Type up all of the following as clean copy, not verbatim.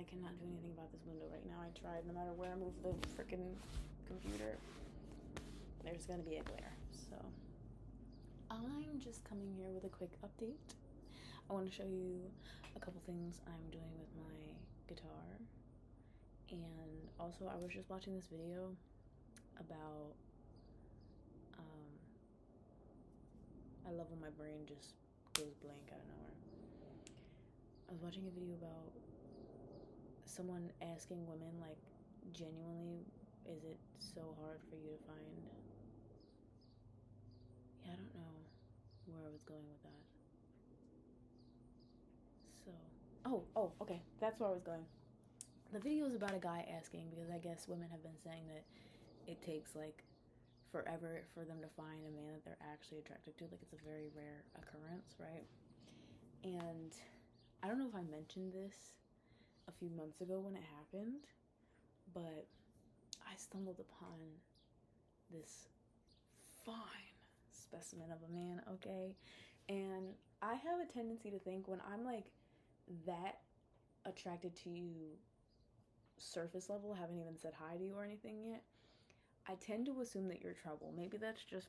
I cannot do anything about this window right now. I tried. No matter where I move the freaking computer, there's gonna be a glare. So I'm just coming here with a quick update. I want to show you a couple things I'm doing with my guitar. And also, I was just watching this video about, I love when my brain just goes blank out of nowhere. I was watching a video about someone asking women, like, genuinely, is it so hard for you to find? Yeah, I don't know where I was going with that. So, okay, that's where I was going. The video is about a guy asking, because I guess women have been saying that it takes, like, forever for them to find a man that they're actually attracted to. Like, it's a very rare occurrence, right? And I don't know if I mentioned this a few months ago when it happened, but I stumbled upon this fine specimen of a man, okay? And I have a tendency to think when I'm, like, that attracted to you surface level, haven't even said hi to you or anything yet, I tend to assume that you're trouble. Maybe that's just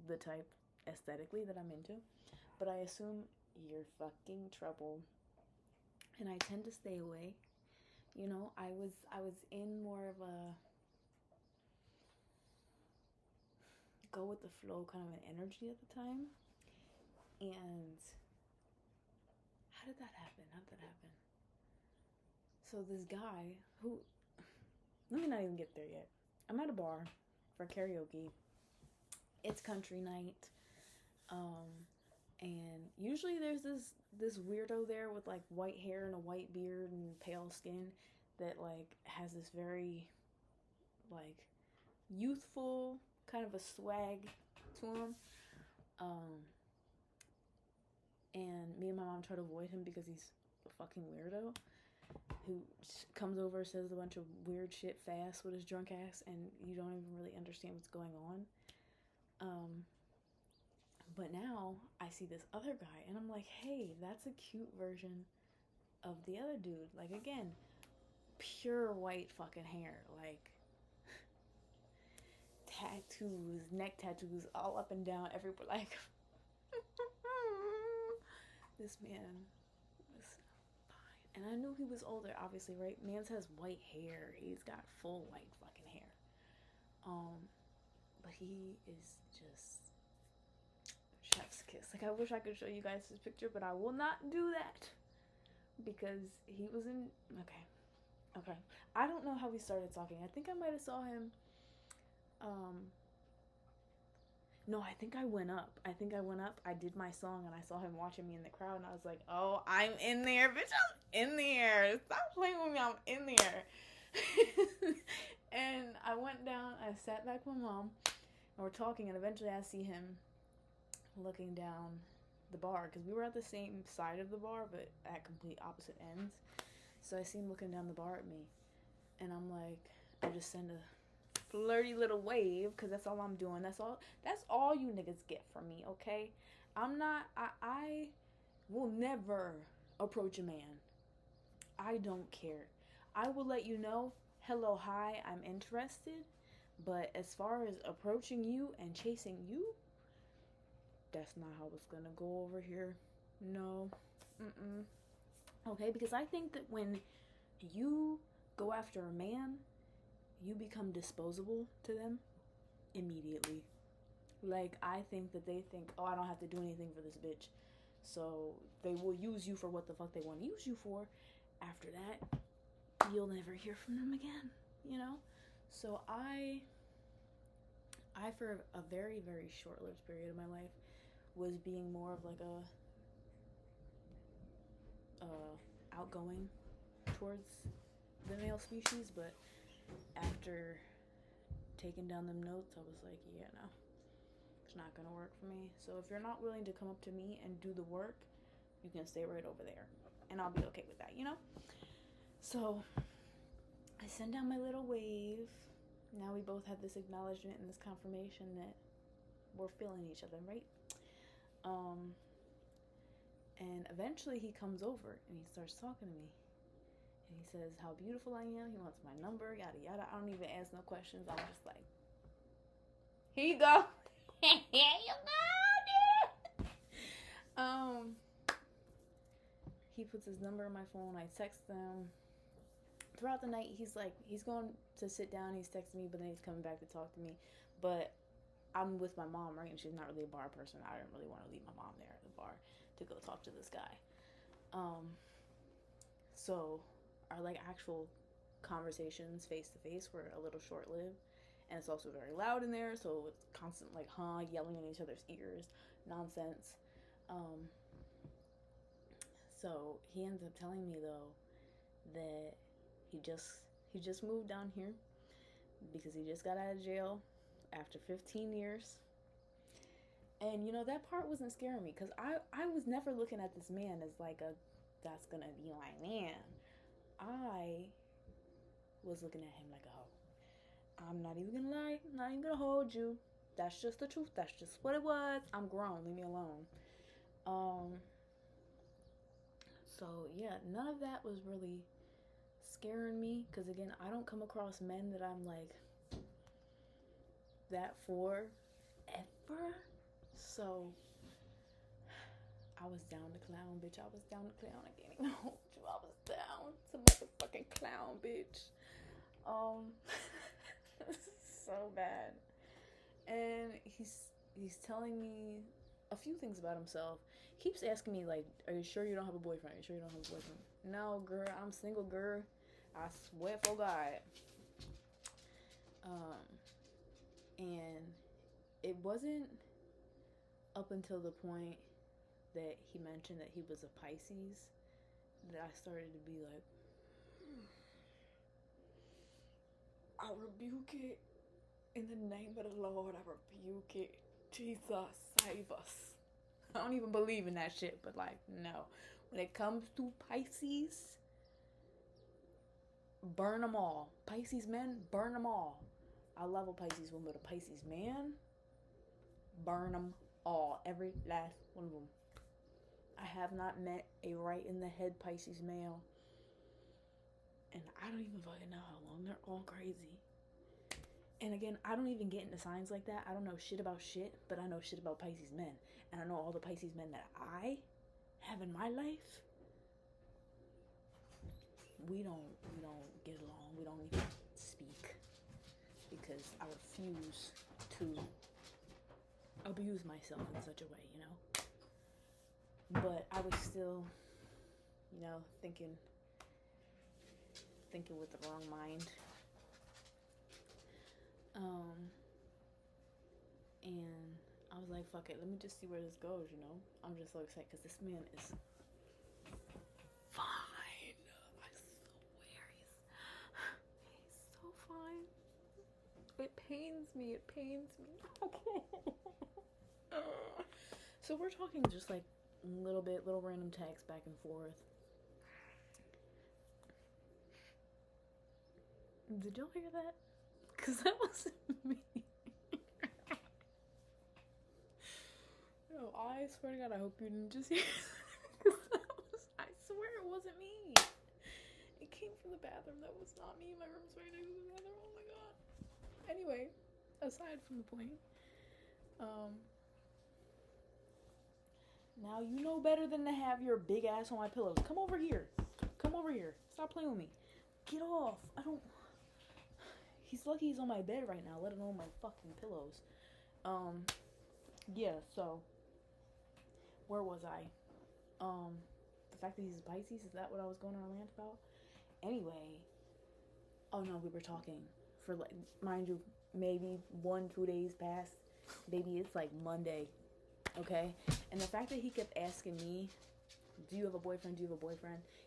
the type aesthetically that I'm into, but I assume you're fucking trouble, and I tend to stay away. You know, I was in more of a go with the flow kind of an energy at the time. And how did that happen? So this guy who, let me not even get there yet. I'm at a bar for karaoke. It's country night. And usually there's this weirdo there with, like, white hair and a white beard and pale skin that, like, has this very, like, youthful kind of a swag to him. And me and my mom try to avoid him because he's a fucking weirdo who comes over, says a bunch of weird shit fast with his drunk ass, and you don't even really understand what's going on. But now I see this other guy, and I'm like, hey, that's a cute version of the other dude. Like, again, pure white fucking hair, like, tattoos, neck tattoos all up and down everywhere, like, this man was fine. And I knew he was older, obviously, right? Mans has white hair. He's got full white fucking hair. But he is just chef's kiss. Like, I wish I could show you guys his picture, but I will not do that because he was in, okay. I don't know how we started talking. I think I might have saw him, no, I think I went up. I did my song, and I saw him watching me in the crowd, and I was like, oh, I'm in there, bitch, I'm in there. Stop playing with me, I'm in there. And I went down, I sat back with my mom, and we're talking, and eventually I see him looking down the bar, because we were at the same side of the bar, but at complete opposite ends. So I see him looking down the bar at me, and I'm like, I just send a flirty little wave, because that's all I'm doing. That's all you niggas get from me, okay? I will never approach a man. I don't care. I will let you know, hello, hi, I'm interested, but as far as approaching you and chasing you, that's not how it's gonna go over here. No. Okay, because I think that when you go after a man, you become disposable to them immediately. Like, I think that they think, oh, I don't have to do anything for this bitch. So they will use you for what the fuck they want to use you for. After that, you'll never hear from them again, you know? So I for a very, very short-lived period of my life, was being more of like a outgoing towards the male species, but after taking down them notes, I was like, yeah, no, it's not gonna work for me. So if you're not willing to come up to me and do the work, you can stay right over there, and I'll be okay with that, you know? So I send down my little wave. Now we both have this acknowledgement and this confirmation that we're feeling each other, right? And eventually he comes over and he starts talking to me. And he says how beautiful I am. He wants my number, yada yada. I don't even ask no questions. I'm just like, here you go. Here you go, dude. He puts his number in my phone. I text him. Throughout the night, he's going to sit down. He's texting me, but then he's coming back to talk to me. But I'm with my mom, right? And she's not really a bar person. I didn't really want to leave my mom there at the bar to go talk to this guy. So our like actual conversations face to face were a little short lived, and it's also very loud in there. So it's constant like yelling in each other's ears, nonsense. So he ends up telling me though that he just moved down here because he just got out of jail after 15 years. And you know, that part wasn't scaring me because I was never looking at this man as like that's gonna be my man. I was looking at him like a hoe. I'm not even gonna lie, I'm not even gonna hold you. That's just the truth. That's just what it was. I'm grown. Leave me alone. So yeah, none of that was really scaring me because again, I don't come across men that I'm like that for ever. So I was down to clown, bitch. I was down to clown. I can't even hold you. I was down to motherfucking clown, bitch. This is so bad. And he's telling me a few things about himself. He keeps asking me like, "Are you sure you don't have a boyfriend? Are you sure you don't have a boyfriend?" No, girl, I'm single, girl. I swear for God. And it wasn't up until the point that he mentioned that he was a Pisces that I started to be like, I rebuke it in the name of the Lord. I rebuke it. Jesus, save us. I don't even believe in that shit, but like, no. When it comes to Pisces, burn them all. Pisces men, burn them all. I love a Pisces woman, but a Pisces man, burn them all. Every last one of them. I have not met a right in the head Pisces male. And I don't even fucking know how long. They're all crazy. And again, I don't even get into signs like that. I don't know shit about shit, but I know shit about Pisces men. And I know all the Pisces men that I have in my life. We don't get along. We don't even speak. Because I refuse to abuse myself in such a way, you know? But I was still, you know, thinking with the wrong mind. And I was like, fuck it, let me just see where this goes, you know? I'm just so excited because this man is fine. I swear, he's so fine. It pains me. Okay. So we're talking just like little random texts back and forth. Did y'all hear that? Because that wasn't me. No, I swear to God, I hope you didn't just hear it. I swear it wasn't me. It came from the bathroom. That was not me. My room's right next to the bathroom. Oh my God. Anyway, aside from the point, now you know better than to have your big ass on my pillows. Come over here. Stop playing with me. Get off. He's lucky he's on my bed right now, let alone my fucking pillows. Yeah, so where was I? The fact that he's a Pisces, is that what I was going on a rant about? Anyway, oh no, we were talking for like, mind you, maybe 1-2 days past. Baby, it's like Monday, okay? And the fact that he kept asking me, do you have a boyfriend?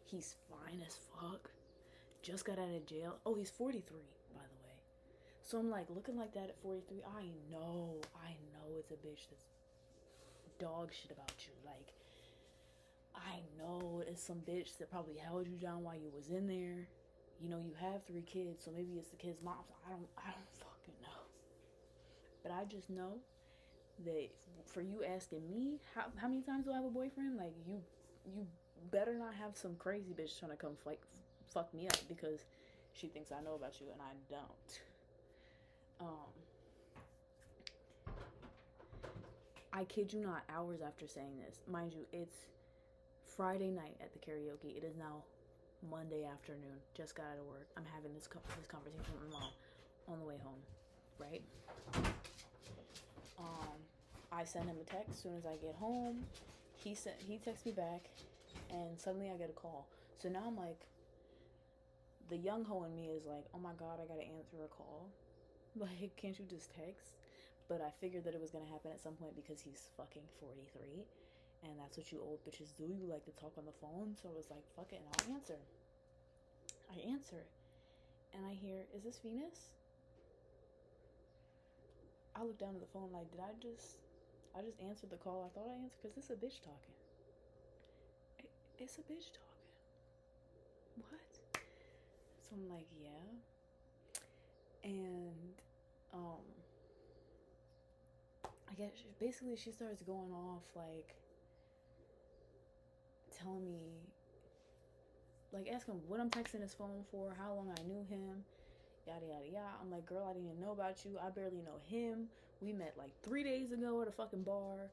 He's fine as fuck. Just got out of jail. Oh, he's 43, by the way. So I'm like, looking like that at 43, I know it's a bitch that's dog shit about you. Like, I know it's some bitch that probably held you down while you was in there. You know, you have 3 kids, so maybe it's the kid's mom. I don't fucking know. But I just know that for you asking me, how many times do I have a boyfriend? Like, you better not have some crazy bitch trying to come fuck me up because she thinks I know about you and I don't. I kid you not, hours after saying this, mind you, it's Friday night at the karaoke. It is now Monday afternoon. Just got out of work. I'm having this conversation with my mom on the way home, right? I send him a text as soon as I get home. He texts me back, and suddenly I get a call. So now I'm like, the young ho in me is like, oh my god, I gotta answer a call. Like, can't you just text? But I figured that it was gonna happen at some point because he's fucking 43, and that's what you old bitches do. You like to talk on the phone. So I was like, fuck it, and I'll answer. I answer, and I hear, is this Venus? I look down at the phone like, I just answered the call I thought I answered, because it's a bitch talking. It's a bitch talking. What? So I'm like, yeah. And, I guess basically she starts going off, like, telling me, like, asking what I'm texting his phone for, how long I knew him, yada yada yada. I'm like, girl, I didn't even know about you. I barely know him. We met like 3 days ago at a fucking bar.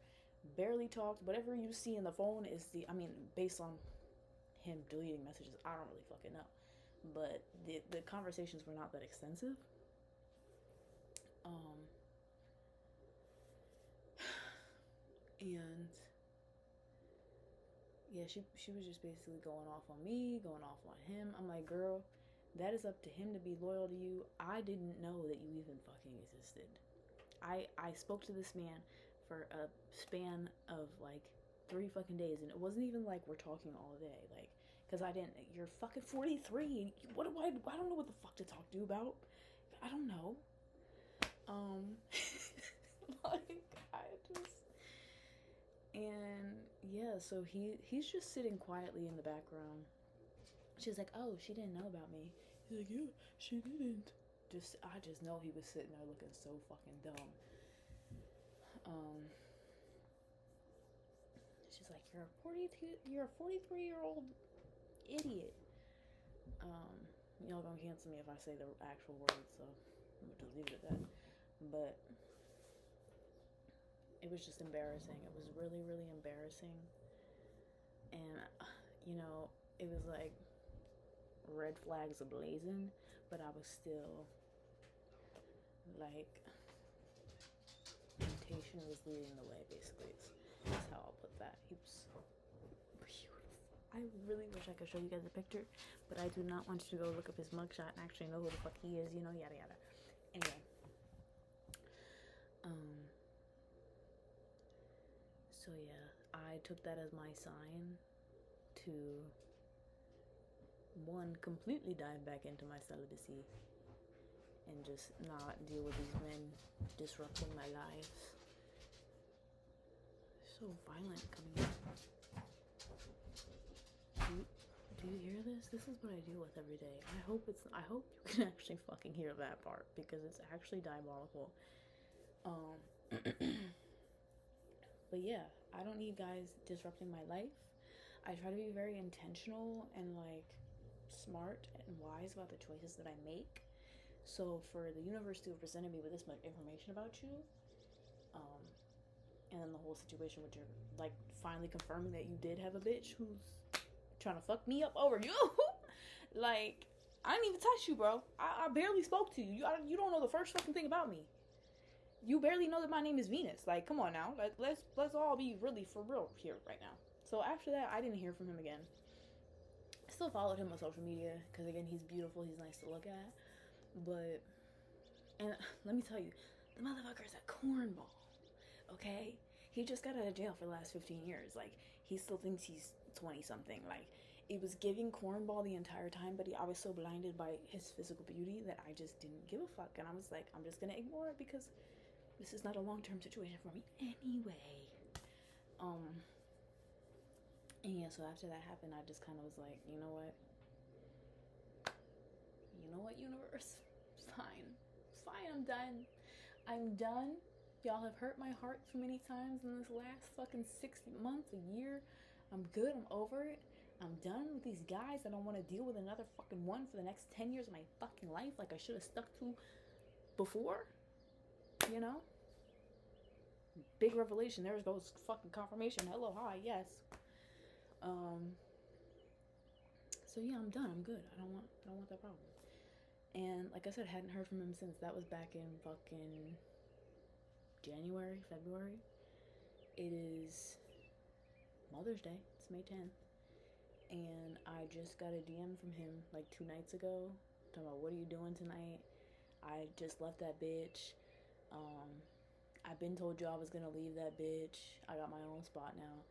Barely talked. Whatever you see in the phone is based on him deleting messages, I don't really fucking know. But the conversations were not that extensive. And yeah, she was just basically going off on me, going off on him. I'm like, girl, that is up to him to be loyal to you. I didn't know that you even fucking existed. I spoke to this man for a span of like 3 fucking days, and it wasn't even like we're talking all day, like, because you're fucking 43, what do I don't know what the fuck to talk to you about. I don't know. Like, I just, and yeah, so he's just sitting quietly in the background. She's like, oh, she didn't know about me. He's like, yeah, she didn't. I just know he was sitting there looking so fucking dumb. She's like, you're a 43-year-old idiot. Y'all gonna cancel me if I say the actual words, so I'm gonna just leave it at that. But it was just embarrassing. It was really, really embarrassing. And, it was like red flags ablazing, but I was still like, temptation was leading the way, basically. That's how I'll put that. He was so beautiful. I really wish I could show you guys a picture, but I do not want you to go look up his mugshot and actually know who the fuck he is, yada yada. Anyway. So yeah, I took that as my sign to, one, completely dive back into my celibacy and just not deal with these men disrupting my life. So violent coming up. Do you hear this? This is what I deal with every day. I hope you can actually fucking hear that part, because it's actually diabolical. But yeah, I don't need guys disrupting my life. I try to be very intentional and like smart and wise about the choices that I make. So for the universe to have presented me with this much information about you, and then the whole situation with your, like, finally confirming that you did have a bitch who's trying to fuck me up over you. Like, I didn't even touch you, bro. I barely spoke to you. You don't know the first fucking thing about me. You barely know that my name is Venus. Like, come on now. Let's all be really for real here right now. So after that, I didn't hear from him again. I still followed him on social media because, again, he's beautiful. He's nice to look at. But, and let me tell you, the motherfucker's a cornball. Okay? He just got out of jail for the last 15 years. Like, he still thinks he's 20-something. Like, it was giving cornball the entire time, but I was so blinded by his physical beauty that I just didn't give a fuck. And I was like, I'm just gonna ignore it because this is not a long-term situation for me anyway. And yeah, so after that happened, I just kind of was like, you know what? Universe? It's fine. It's fine, I'm done. I'm done. Y'all have hurt my heart too many times in this last fucking 6 months, a year. I'm good, I'm over it. I'm done with these guys. I don't want to deal with another fucking one for the next 10 years of my fucking life like I should have stuck to before. You know? Big revelation. There goes fucking confirmation. Hello, hi, yes. So yeah, I'm done. I'm good. I don't want that problem. And like I said, I hadn't heard from him since. That was back in fucking January, February. It is Mother's Day. It's May 10th. And I just got a DM from him like 2 nights ago. Talking about, what are you doing tonight? I just left that bitch. I've been told you I was gonna leave that bitch. I got my own spot now.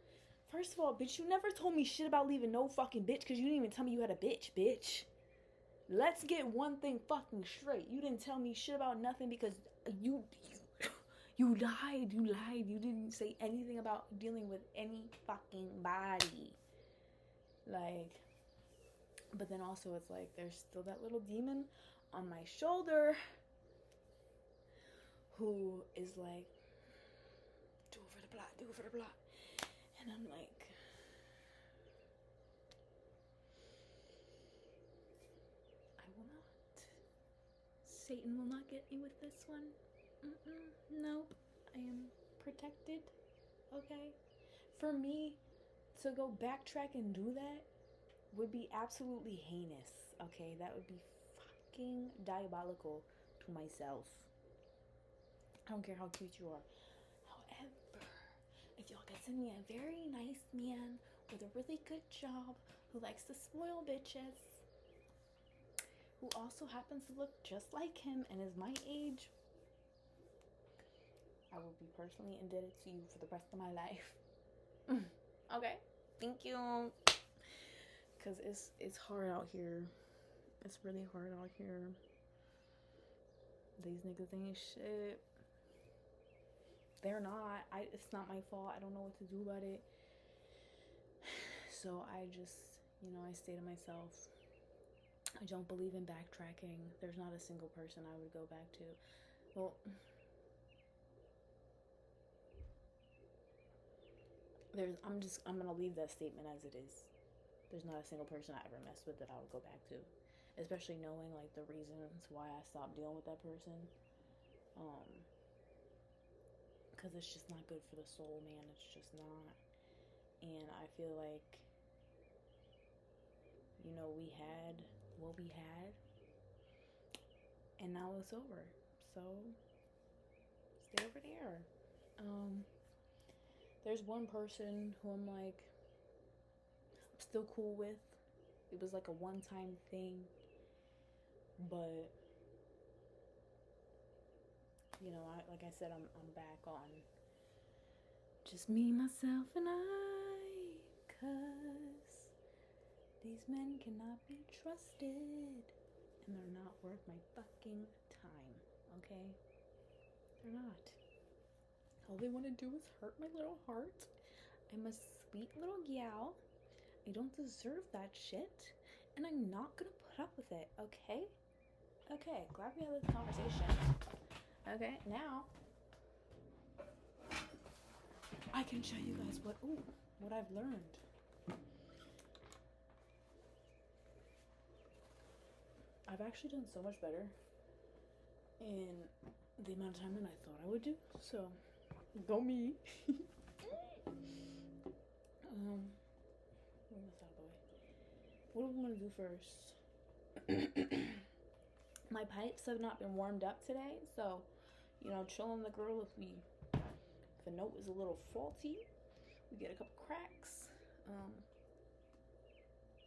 First of all, bitch, you never told me shit about leaving no fucking bitch because you didn't even tell me you had a bitch. Let's get one thing fucking straight. You didn't tell me shit about nothing because you lied. You didn't say anything about dealing with any fucking body. Like, but then also it's like there's still that little demon on my shoulder who is like, do it for the plot. And I'm like, I will not. Satan will not get me with this one. Nope. I am protected. Okay? For me to go backtrack and do that would be absolutely heinous. Okay? That would be fucking diabolical to myself. I don't care how cute you are. However, if y'all can send me a very nice man with a really good job who likes to spoil bitches, who also happens to look just like him and is my age, I will be personally indebted to you for the rest of my life. Okay? Thank you. Because it's hard out here. It's really hard out here. These niggas ain't shit. They're not. It's not my fault. I don't know what to do about it. So I just, I say to myself, I don't believe in backtracking. There's not a single person I would go back to. Well, I'm gonna leave that statement as it is. There's not a single person I ever messed with that I would go back to. Especially knowing like the reasons why I stopped dealing with that person. Because it's just not good for the soul, man. It's just not. And I feel like, we had what we had, and now it's over. So, stay over there. There's one person who I'm like, I'm still cool with. It was like a one-time thing, but like I said, I'm back on just me, myself, and I, 'cause these men cannot be trusted, and they're not worth my fucking time, okay? They're not. All they want to do is hurt my little heart. I'm a sweet little gal. I don't deserve that shit, and I'm not gonna put up with it, okay? Okay, glad we had this conversation. Okay, now I can show you guys what I've learned. I've actually done so much better in the amount of time that I thought I would do. So, go me. Where was that boy? What do we want to do first? My pipes have not been warmed up today, so chilling the grill. If a note is a little faulty, we get a couple cracks.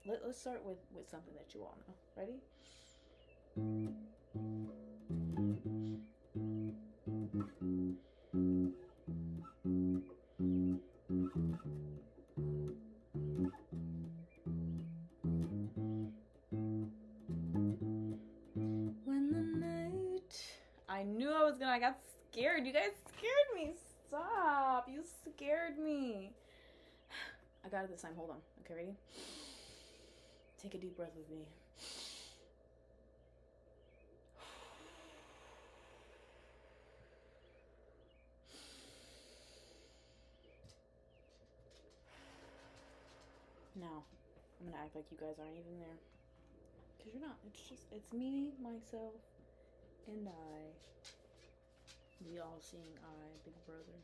Let's start with something that you all know. Ready? I got scared. You guys scared me. Stop. You scared me. I got it this time. Hold on. Okay, ready? Take a deep breath with me. Now, I'm gonna act like you guys aren't even there. Because you're not. It's me, myself, and I. The all-seeing eye, big brother.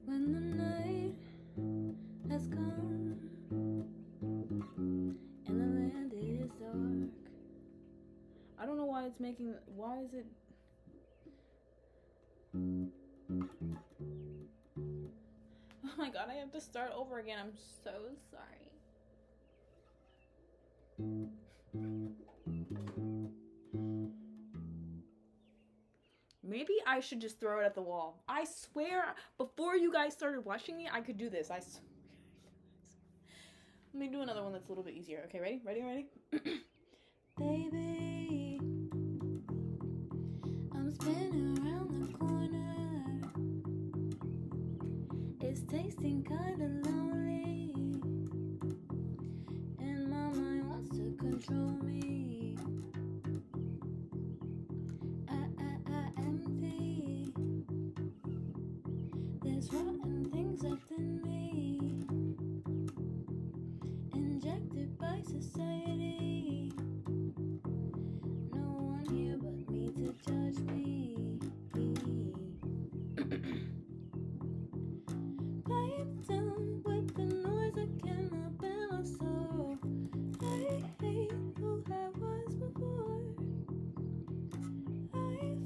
When the night has come and the land is dark. I don't know why it's making. Why is it? Oh my god, I have to start over again. I'm so sorry. Maybe I should just throw it at the wall. I swear, before you guys started watching me, I could do this. I swear. Let me do another one that's a little bit easier. Okay, ready? Ready? Baby, I'm spinning around the corner. It's tasting kinda lonely, and my mind wants to control me. I empty. There's rotten things left in me, injected by society. No one here but me to judge me. Pipe down with the noise, I cannot bear my soul. I hate who I was before. I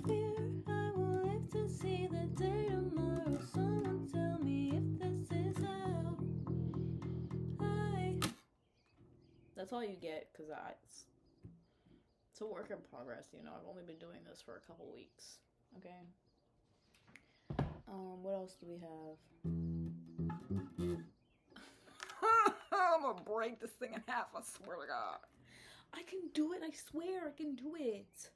fear I will live to see the day tomorrow. Someone tell me if this is how I. That's all you get, because it's a work in progress, you know. I've only been doing this for a couple weeks. Okay. What else do we have? I'm gonna break this thing in half, I swear to God. I can do it, I swear I can do it.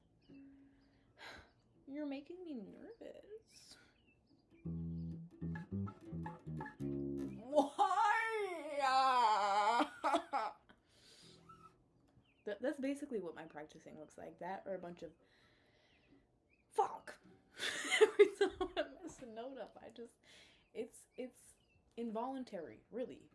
You're making me nervous. Why? That's basically what my practicing looks like. That or a bunch of fuck. Every time I mess a note up, it's involuntary, really.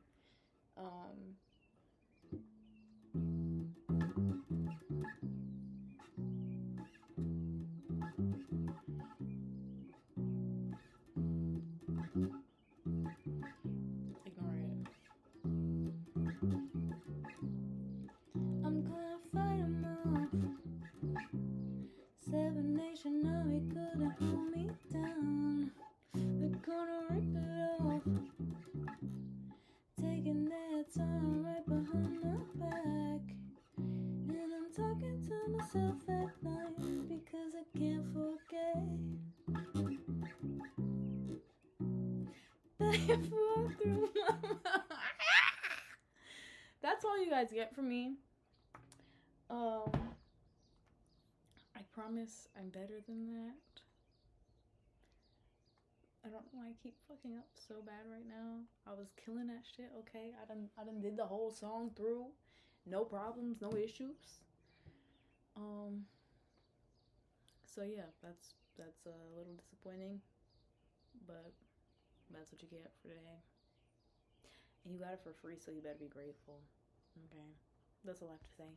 Ignore it. I'm gonna fight 'em off. 7 Nation Army couldn't hold me down. They're gonna rip it off, taking their time right behind my back. And I'm talking to myself at night because I can't forget. Back and forth through my mind. That's all you guys get from me. I promise I'm better than that. I don't know why I keep fucking up so bad right now. I was killing that shit, okay? I done did the whole song through. No problems, no issues. So yeah, that's a little disappointing, but that's what you get for today. And you got it for free, so you better be grateful. Okay. That's all I have to say.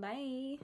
Bye.